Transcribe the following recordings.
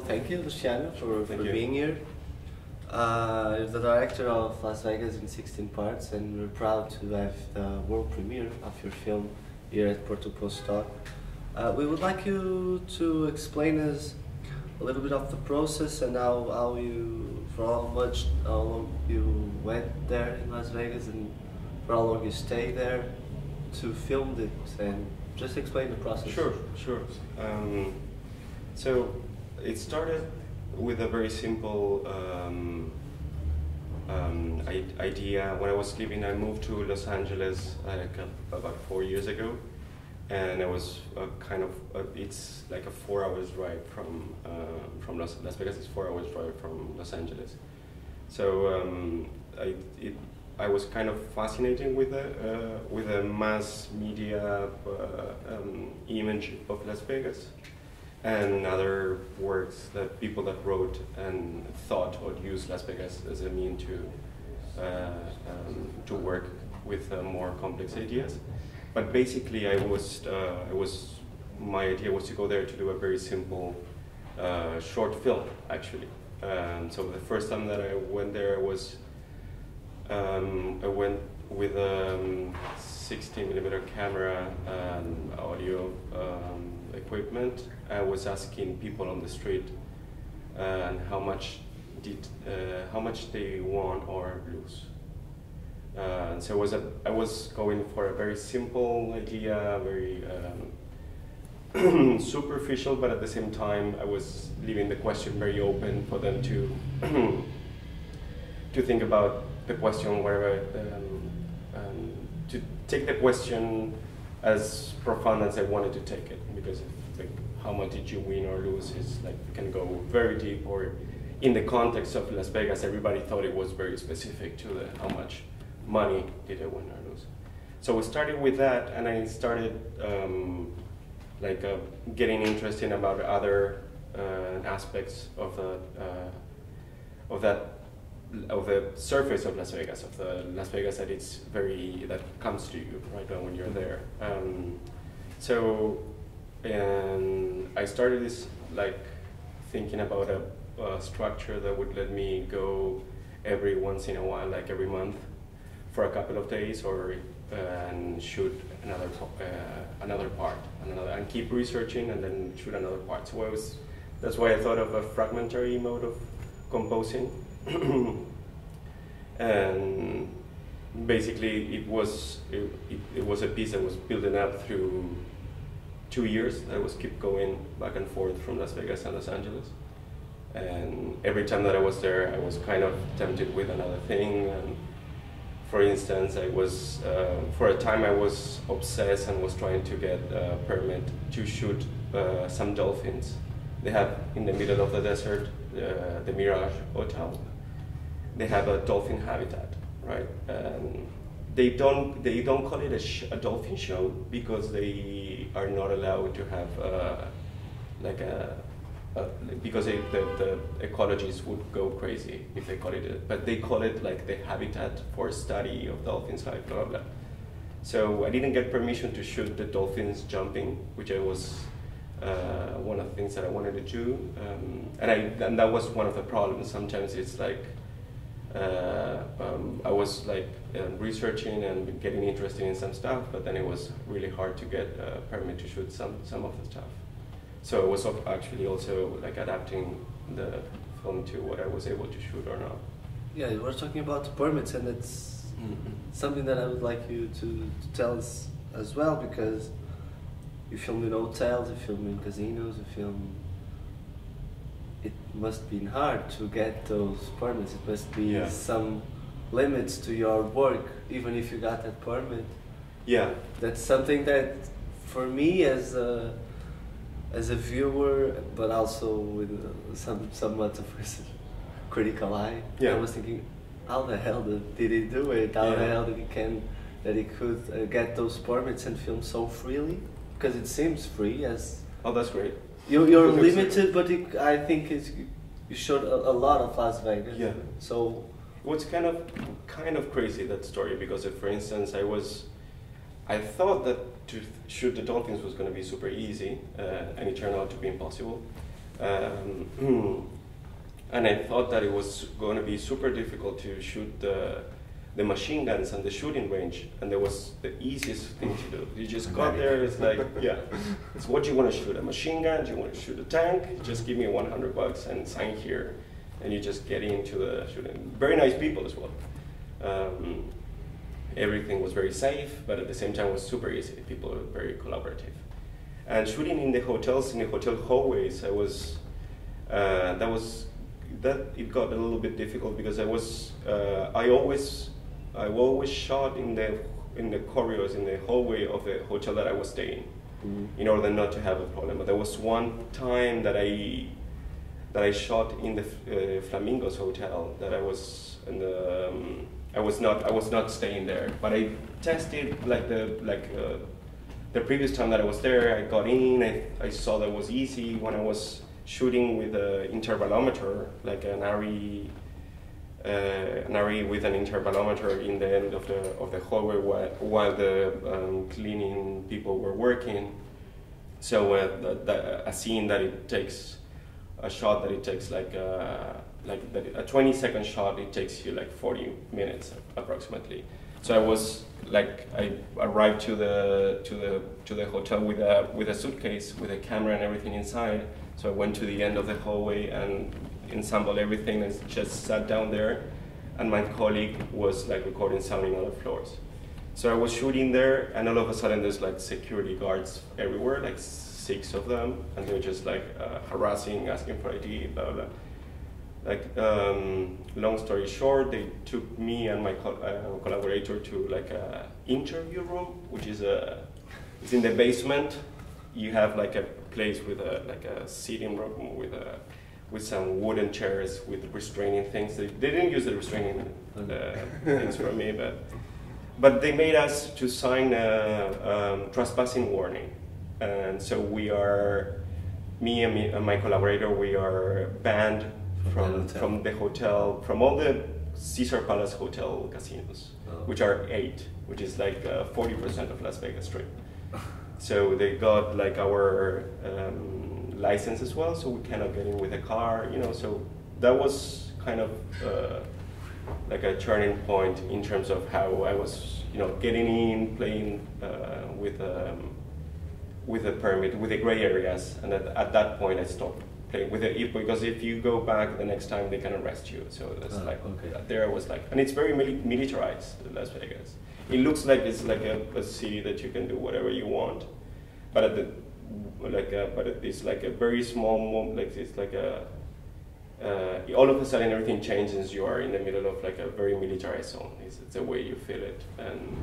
thank you, Luciano, for you. being here. You're the director of Las Vegas in 16 parts, and we're proud to have the world premiere of your film here at Porto Postdoc. We would like you to explain us a little bit of the process and how long you went there in Las Vegas and for how long you stayed there to film it, and just explain the process. Sure. So it started with a very simple idea. When I was living, I moved to Los Angeles about 4 years ago, and it was it's like a 4 hours drive from Las Vegas. It's 4 hours drive from Los Angeles. So I was kind of fascinated with the mass media image of Las Vegas, and other works that people that wrote and thought or used Las Vegas as a mean to work with more complex ideas. But basically, my idea was to go there to do a very simple short film, actually. So the first time that I went there was I went with a 16mm camera and audio equipment. I was asking people on the street how much they won or lose. So I was going for a very simple idea, very superficial, but at the same time I was leaving the question very open for them to to think about the question, wherever to take the question as profound as I wanted to take it, because how much did you win or lose is like you can go very deep, or in the context of Las Vegas, everybody thought it was very specific to how much money did I win or lose. So we started with that, and I started getting interested about other aspects of the surface of Las Vegas, of the Las Vegas that comes to you right when you're there. And I started this thinking about a structure that would let me go every once in a while, like every month, for a couple of days, and shoot another part, and keep researching and then shoot another part. So that's why I thought of a fragmentary mode of composing. And basically it was a piece that was building up through 2 years. I was keep going back and forth from Las Vegas and Los Angeles, and every time that I was there I was kind of tempted with another thing. And for instance, I was for a time I was obsessed and was trying to get a permit to shoot some dolphins. They have in the middle of the desert the Mirage Hotel. They have a dolphin habitat, right? And they don't call it a dolphin show because they are not allowed to have because the ecologists would go crazy if they call it but they call it like the habitat for study of dolphins, like blah blah blah. So I didn't get permission to shoot the dolphins jumping, which I was one of the things that I wanted to do, and that was one of the problems. Sometimes it's like I was researching and getting interested in some stuff, but then it was really hard to get a permit to shoot some of the stuff. So I was actually also adapting the film to what I was able to shoot or not. Yeah, we're talking about permits, and it's something that I would like you to tell us as well, because you film in hotels, you film in casinos, it must be hard to get those permits. It must be some limits to your work, even if you got that permit. Yeah. That's something that, for me as a viewer, but also with somewhat of a critical eye, I was thinking, how the hell did he do it? How the hell that he could get those permits and film so freely? Because it seems free as... Oh, that's great. You're limited, but I think you showed a lot of Las Vegas. Yeah. So what's kind of crazy, that story, because for instance I thought that to shoot the dolphins was going to be super easy, and it turned out to be impossible. And I thought that it was going to be super difficult to shoot the machine guns and the shooting range, and that was the easiest thing to do. You just got there, it's like, yeah, it's what you want to shoot, a machine gun, do you want to shoot a tank, just give me $100 and sign here, and you just get into the shooting. Very nice people as well. Everything was very safe, but at the same time it was super easy. People were very collaborative. And shooting in the hotels, in the hotel hallways, I was, it got a little bit difficult because I always shot in the corridors, in the hallway of the hotel that I was staying, in order not to have a problem. But there was one time that I shot in the Flamingos hotel that I was in the, I was not staying there, but I tested the previous time that I was there. I got in, I saw that it was easy when I was shooting with an intervalometer, like an ARRI with an intervalometer in the end of the hallway while the cleaning people were working. So a scene that it takes, a shot that it takes like a 20-second shot, it takes you like 40 minutes approximately. So I arrived to the hotel with a suitcase with a camera and everything inside. So I went to the end of the hallway and assembled everything and just sat down there. And my colleague was like recording sounding on the floors. So I was shooting there, and all of a sudden there's like security guards everywhere, like 6 of them, and they're just like harassing, asking for ID, blah blah. Like long story short, they took me and my collaborator to like a interview room, which is it's in the basement. You have like a place with a sitting room with some wooden chairs with restraining things. They didn't use the restraining things for me, but they made us to sign a trespassing warning, and so me and my collaborator, we are banned from the hotel, from all the Caesar Palace Hotel casinos, which are 8, which is like 40% of Las Vegas Strip. So they got like our license as well, so we cannot get in with a car, so that was kind of like a turning point in terms of how I was, getting in, playing with the permit, with the gray areas, and at that point I stopped playing with it, because if you go back the next time they can arrest you. So that's there I was like, and it's very militarized, Las Vegas. It looks like it's like a city that you can do whatever you want, but it's like a very small moment, like it's like all of a sudden everything changes. You are in the middle of like a very militarized zone. It's the way you feel it. And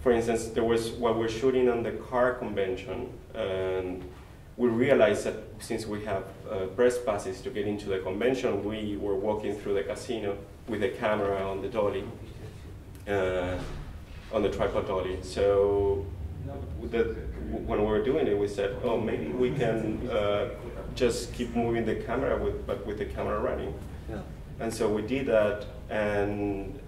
for instance, while we're shooting on the car convention, and we realized that since we have press passes to get into the convention, we were walking through the casino with a camera on the dolly, on the tripod dolly. So when we were doing it, we said, oh, maybe we can just keep moving the camera but with the camera running. Yeah. And so we did that, and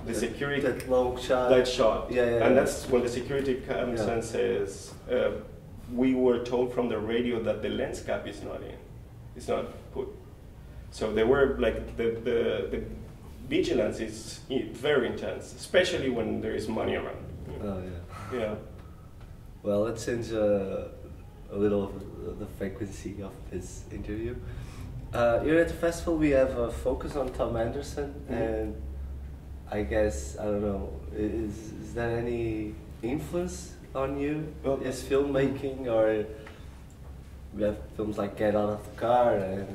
the security, that long shot. That shot. And that's when the security comes and says, we were told from the radio that the lens cap is not in, it's not put. So they were like, the vigilance is very intense, especially when there is money around. Oh yeah. Yeah. Well, let's change a little of the frequency of this interview. Here at the festival we have a focus on Tom Anderson, and I guess, I don't know, is there any influence on you, his filmmaking, or we have films like Get Out of the Car and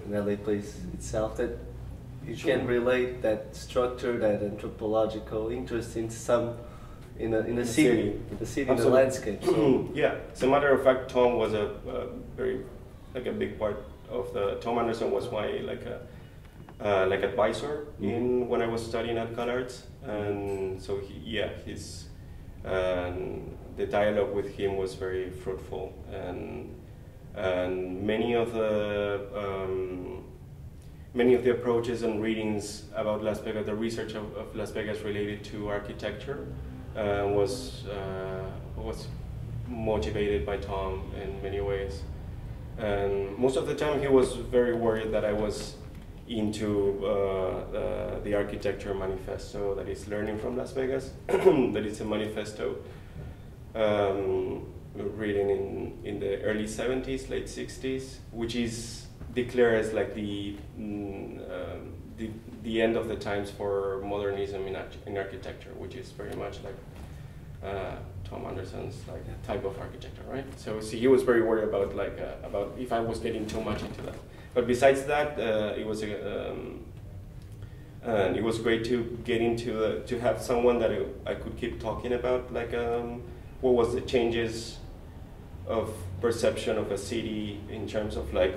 LA Place itself, that you can relate that structure, that anthropological interest in the city, in the landscape. So. Yeah, as a matter of fact, Tom was a very a big part of Tom Anderson was my advisor in when I was studying at CalArts, and so the dialogue with him was very fruitful, and many of the approaches and readings about Las Vegas, the research of Las Vegas related to architecture, was motivated by Tom in many ways. And most of the time he was very worried that I was into the architecture manifesto that is learning from Las Vegas. That is a manifesto written in the early 70s, late 60s, which is declared as like the end of the times for modernism in architecture, which is very much like Tom Anderson's like type of architecture, right? So he was very worried about like about if I was getting too much into that. But besides that, it was great to get into to have someone that I could keep talking about, like what was the changes of perception of a city in terms of like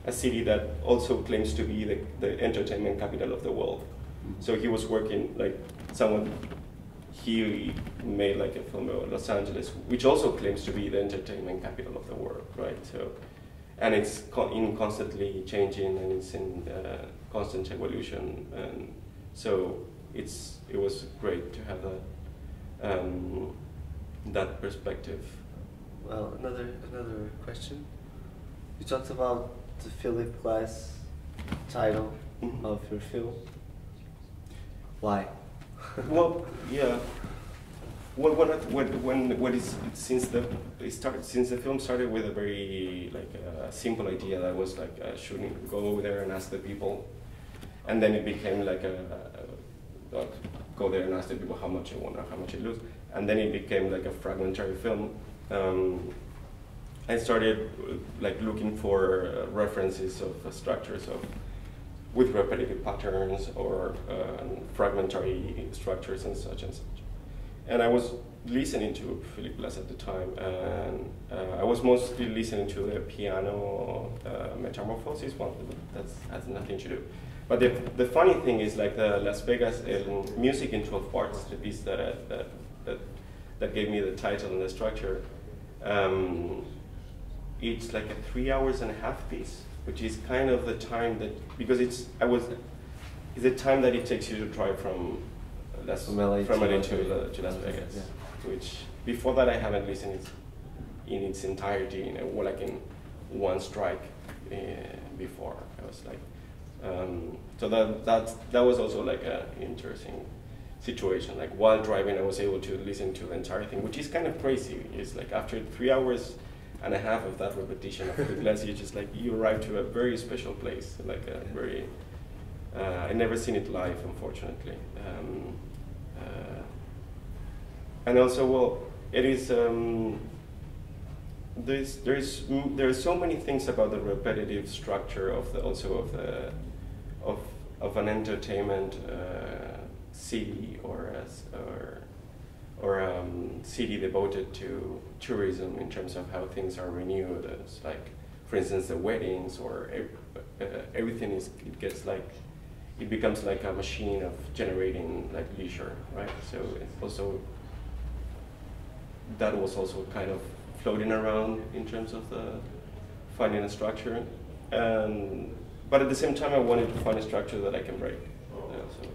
a city that also claims to be the entertainment capital of the world. So he was working like someone. He made like a film about Los Angeles, which also claims to be the entertainment capital of the world, right? So, and it's constantly changing, and it's in constant evolution, and so it was great to have that perspective. Well, another question. You talked about the Philip Glass title of your film. Why? Well, yeah. Since the film started with a very like simple idea that was like shouldn't go over there and ask the people, and then it became like go there and ask the people how much you want or how much you lose, and then it became like a fragmentary film. I started like looking for references of structures with repetitive patterns or fragmentary structures and such. And I was listening to Philip Glass at the time, and I was mostly listening to the piano Metamorphosis one. That has nothing to do. But the funny thing is, like the Las Vegas music in 12 parts, the piece that gave me the title and the structure. It's like a 3 hours and a half piece, which is kind of the time that, because it's the time that it takes you to drive from LA to Las Vegas, yeah. Which before that I haven't listened in its entirety, like in one strike before. I was like, so that was also like an interesting situation. Like while driving, I was able to listen to the entire thing, which is kind of crazy. It's like after 3 hours and a half of that repetition of the glass, you arrive to a very special place, like a very. I never seen it live, unfortunately. And also, well, it is. There are so many things about the repetitive structure of an entertainment city or city devoted to tourism in terms of how things are renewed. It's like, for instance, the weddings or everything it becomes like a machine of generating like leisure, right? So it's also that was also kind of floating around in terms of finding a structure, but at the same time I wanted to find a structure that I can break. So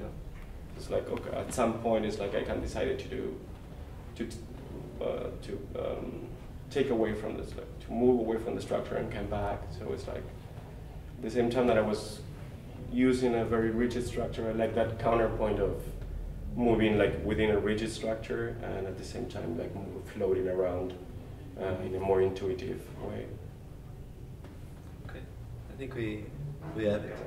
it's like, okay, at some point it's like I can decide to take away from this, like, to move away from the structure and come back. So it's like at the same time that I was using a very rigid structure, I like that counterpoint of moving like within a rigid structure and at the same time like floating around in a more intuitive way. Okay, I think we have it.